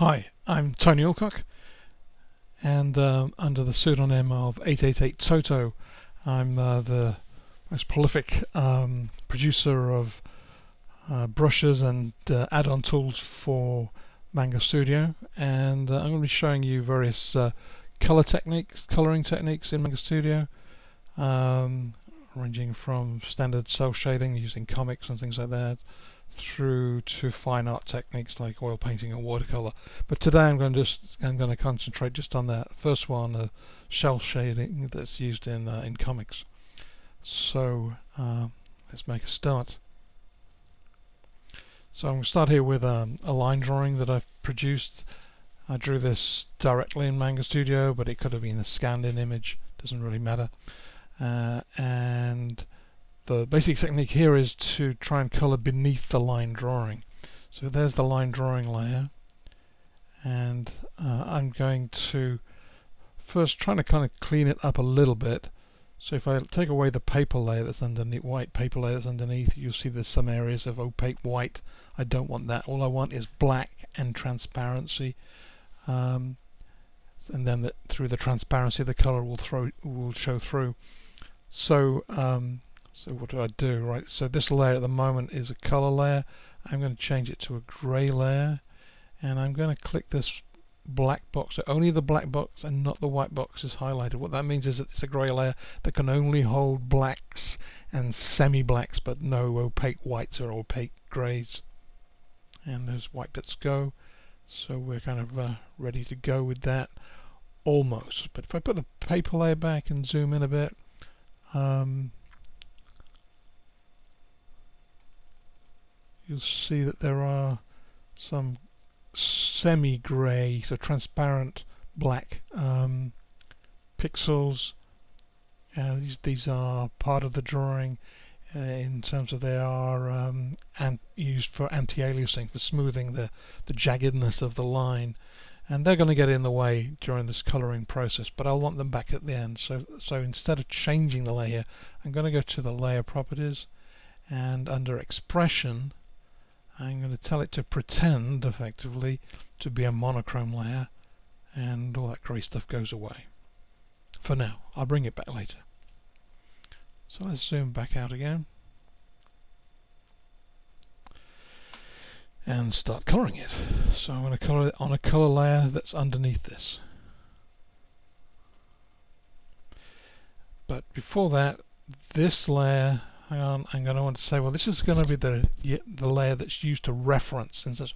Hi, I'm Tony Alcock, and under the pseudonym of 888 Toto, I'm the most prolific producer of brushes and add-on tools for Manga Studio, and I'm going to be showing you various coloring techniques in Manga Studio, ranging from standard cell shading using comics and things like that, through to fine art techniques like oil painting and watercolor. But today I'm going to concentrate just on that first one, shell shading that's used in comics. So let's make a start. So I'm going to start here with a line drawing that I've produced. I drew this directly in Manga Studio, but it could have been a scanned-in image. Doesn't really matter. And the basic technique here is to try and color beneath the line drawing. So there's the line drawing layer, and I'm going to first try to kind of clean it up a little bit. So if I take away the paper layer that's underneath, white paper layer that's underneath, you'll see there's some areas of opaque white. I don't want that. All I want is black and transparency, and then through the transparency the color will show through. So what do? Right, so this layer at the moment is a color layer. I'm going to change it to a gray layer, and I'm going to click this black box. So only the black box and not the white box is highlighted. What that means is that it's a gray layer that can only hold blacks and semi-blacks, but no opaque whites or opaque grays. And those white bits go. So we're kind of ready to go with that, almost. But if I put the paper layer back and zoom in a bit, you'll see that there are some semi-grey, so transparent black pixels. These are part of the drawing in terms of they are used for anti-aliasing, for smoothing the jaggedness of the line, and they're going to get in the way during this coloring process, but I'll want them back at the end. So instead of changing the layer, I'm going to go to the layer properties, and under expression I'm going to tell it to pretend effectively to be a monochrome layer, and all that grey stuff goes away. For now, I'll bring it back later. So let's zoom back out again and start colouring it. So I'm going to colour it on a colour layer that's underneath this. But before that, this layer, I'm going to want to say, well, this is going to be the layer that's used to reference, since it's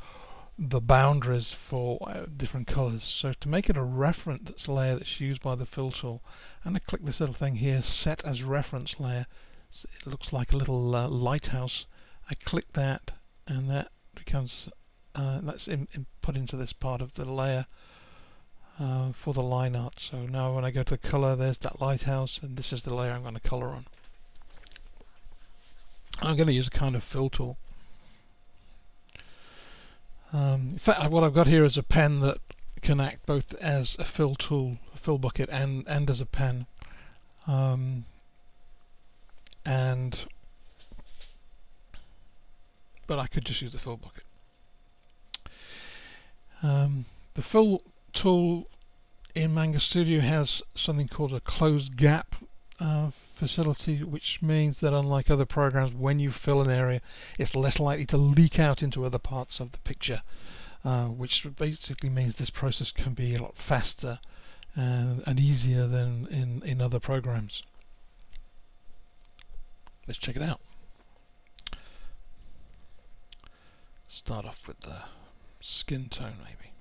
the boundaries for different colours. So to make it a reference layer that's used by the fill tool, I'm going to click this little thing here, set as reference layer. So it looks like a little lighthouse. I click that, and that becomes that's put into this part of the layer for the line art. So now when I go to the colour, there's that lighthouse, and this is the layer I'm going to colour on. I'm going to use a kind of fill tool. In fact, what I've got here is a pen that can act both as a fill tool, a fill bucket, and as a pen. But I could just use the fill bucket. The fill tool in Manga Studio has something called a closed gap facility, which means that unlike other programs, when you fill an area, it's less likely to leak out into other parts of the picture, which basically means this process can be a lot faster and easier than in other programs. Let's check it out. Start off with the skin tone, maybe.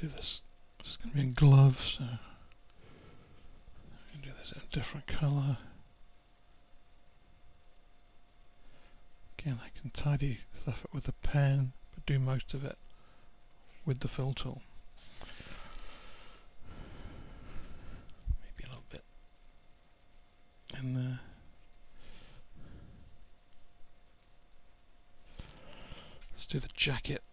do this. It's going to be in gloves, so I'm going to do this in a different colour. Again, I can tidy stuff up with a pen, but do most of it with the fill tool. Maybe a little bit in there. Let's do the jacket.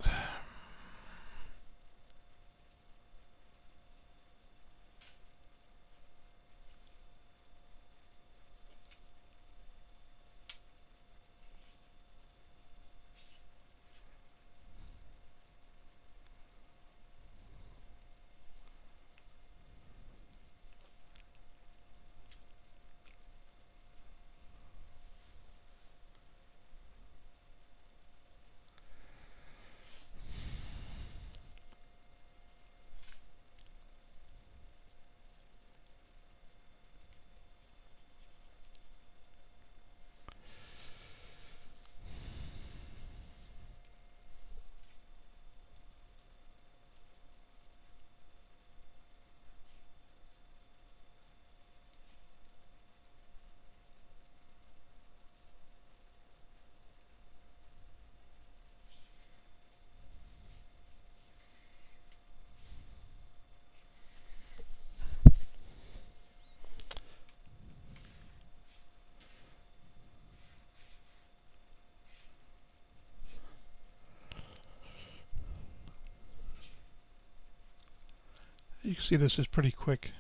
You can see this is pretty quick.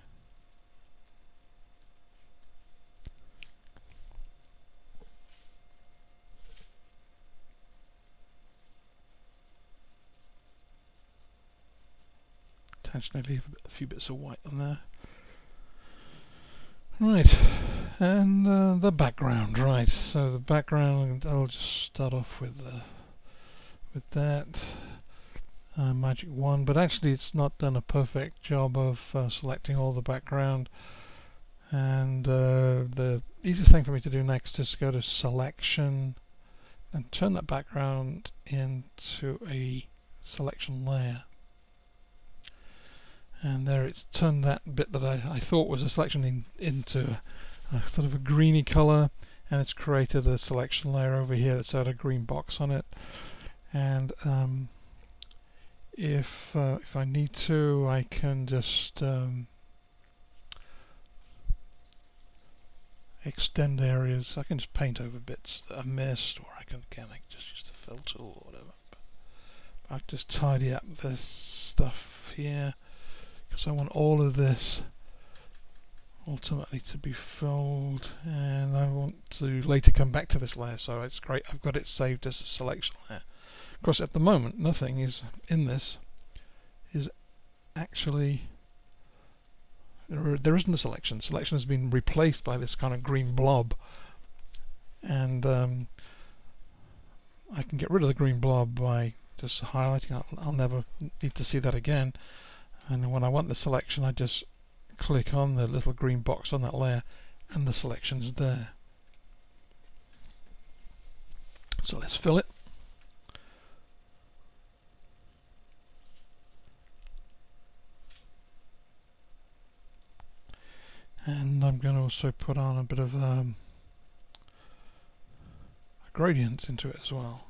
Intentionally leave a few bits of white on there. Right, and the background. Right, so the background, I'll just start off with that. Magic wand, but actually it's not done a perfect job of selecting all the background, and the easiest thing for me to do next is to go to selection and turn that background into a selection layer, and there it's turned that bit that I thought was a selection into a sort of a greeny colour, and it's created a selection layer over here that's had a green box on it. And if I need to, I can just extend areas. I can just paint over bits that are missed, or I can just use the fill tool or whatever. But I can just tidy up this stuff here, because I want all of this ultimately to be filled, and I want to later come back to this layer, so it's great I've got it saved as a selection layer. Of course, at the moment, nothing is in this is actually, there isn't a selection. Selection has been replaced by this kind of green blob, and I can get rid of the green blob by just highlighting. I'll never need to see that again. And when I want the selection, I just click on the little green box on that layer, and the selection's there. So let's fill it. And I'm going to also put on a bit of a gradient into it as well.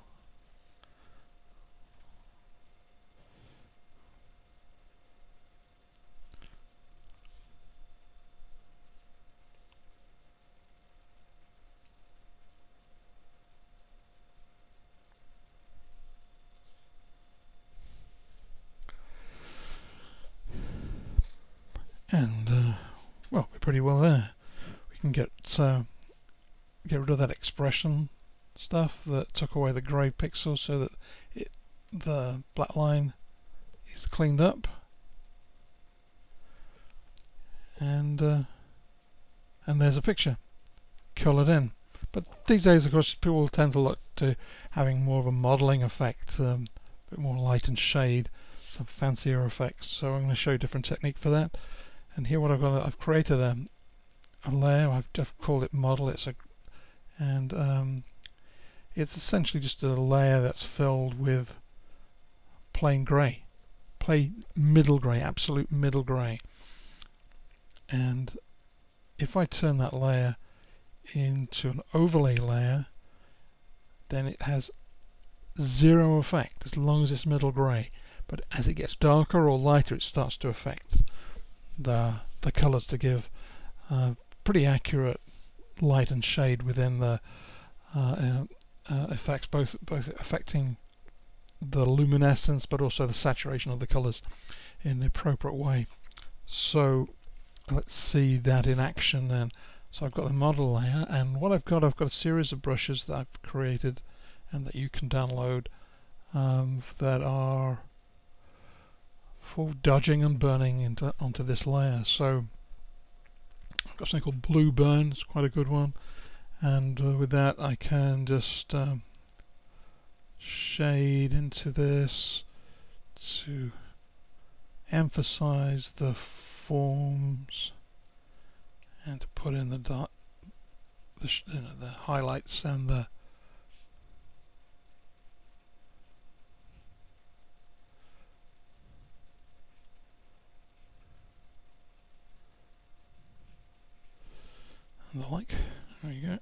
And well, we're pretty well there. We can get rid of that expression stuff that took away the grey pixels, so that the black line is cleaned up, and there's a picture coloured in. But these days, of course, people tend to look to having more of a modelling effect, a bit more light and shade, some fancier effects. So I'm going to show you a different technique for that. And here, what I've created a layer. I've just called it model. It's essentially just a layer that's filled with plain grey. play middle grey, absolute middle grey. And if I turn that layer into an overlay layer, then it has zero effect as long as it's middle grey. But as it gets darker or lighter, it starts to affect the colours to give pretty accurate light and shade within the effects, both affecting the luminescence but also the saturation of the colours in the appropriate way. So let's see that in action then. So I've got the model layer, and what I've got a series of brushes that I've created and that you can download that are for dodging and burning onto this layer. So I've got something called Blue Burn, it's quite a good one, and with that I can just shade into this to emphasize the forms and to put in the highlights and the like. There you go.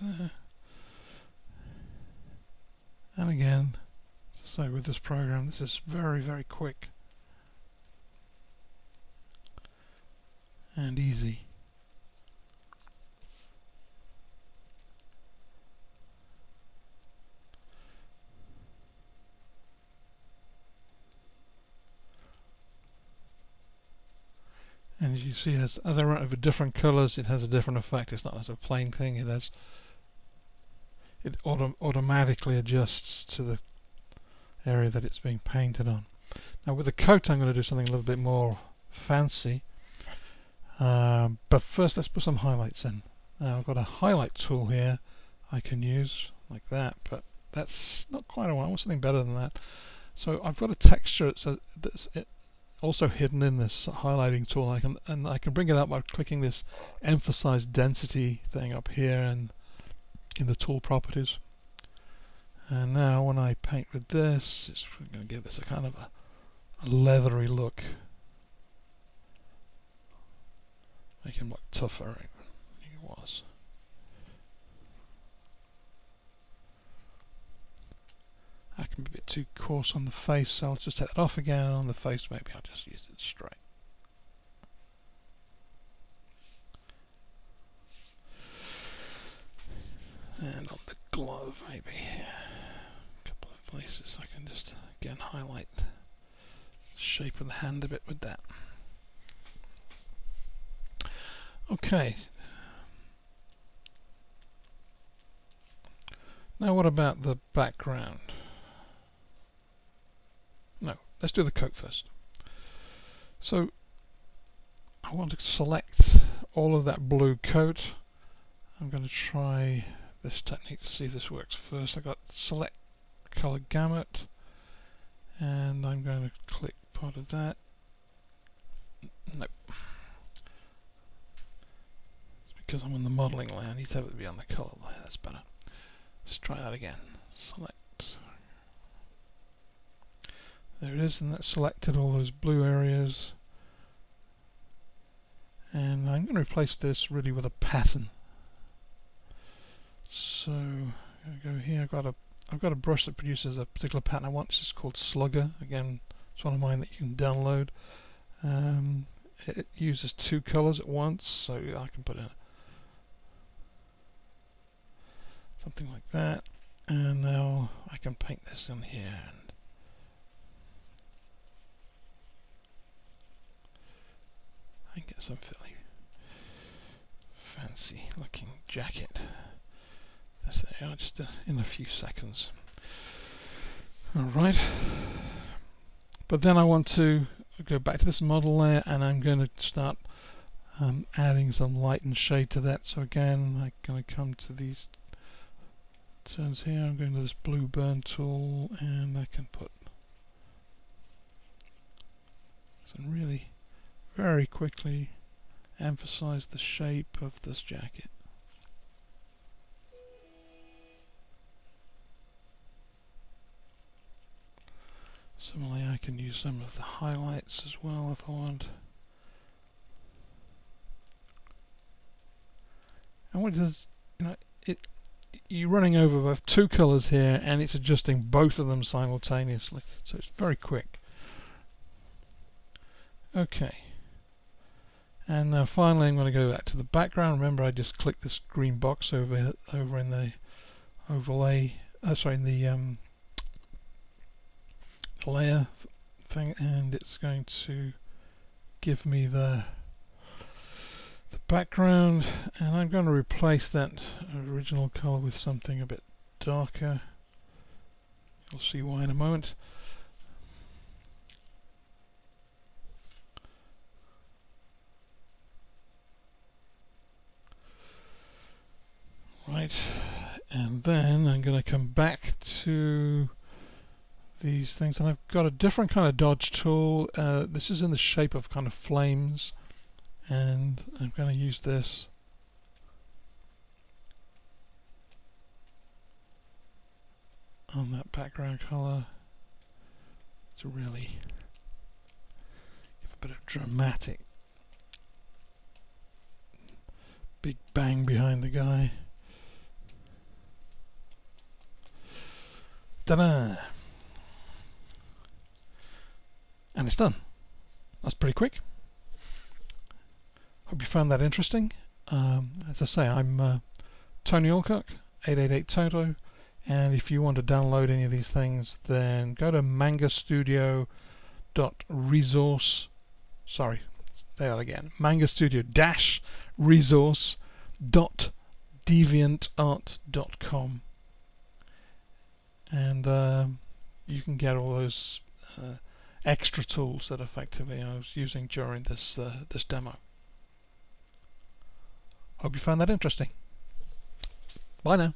There. And again, as I say, with this program, this is very, very quick and easy. And as you see, as I run over different colours, it has a different effect. It's not as a plain thing. It automatically adjusts to the area that it's being painted on. Now with the coat, I'm going to do something a little bit more fancy. But first, let's put some highlights in. Now I've got a highlight tool here I can use like that, but that's not quite what I want. Something better than that. So I've got a texture that's also hidden in this highlighting tool. I can bring it up by clicking this emphasize density thing up here and in the tool properties. And now when I paint with this, it's going to give this a kind of a leathery look. Make him look tougher than he was. I can be a bit too coarse on the face, so I'll just take that off again. On the face, maybe I'll just use it straight. And on the glove, maybe a couple of places I can just again highlight the shape of the hand a bit with that. Okay. Now what about the background? No, let's do the coat first. So I want to select all of that blue coat. I'm going to try this technique to see if this works first. I've got select color gamut, and I'm going to click part of that. Nope. It's because I'm on the modeling layer. I need to have it be on the color layer. That's better. Let's try that again. Select. There it is, and that selected all those blue areas. And I'm going to replace this really with a pattern. So I'm going to go here. I've got a brush that produces a particular pattern I want. This is called Slugger. Again, it's one of mine that you can download. It uses two colors at once, so I can put in something like that. And now I can paint this in here. I can get some fairly fancy looking jacket. There they are, just in a few seconds. Alright. But then I want to go back to this model layer, and I'm going to start adding some light and shade to that. So again, I'm going to come to these turns here. I'm going to this blue burn tool, and I can put some really very quickly emphasize the shape of this jacket. So Similarly, I can use some of the highlights as well if I want. And what it does, you're running over with two colours here, and it's adjusting both of them simultaneously, so it's very quick. Okay, and now finally I'm going to go back to the background. Remember, I just clicked this green box over in the overlay, in the layer thing, and it's going to give me the background, and I'm going to replace that original color with something a bit darker. You'll see why in a moment. Right, and then I'm going to come back to these things, and I've got a different kind of dodge tool. This is in the shape of kind of flames, and I'm going to use this on that background color to really give a bit of dramatic big bang behind the guy. Ta-da! And it's done. That's pretty quick. Hope you found that interesting. As I say, I'm Tony Alcock, 888-TOTO, and if you want to download any of these things, then go to mangastudio.resource. Sorry, say that again. mangastudio-resource.deviantart.com, and you can get all those extra tools that effectively I was using during this this demo. Hope you found that interesting. Bye now.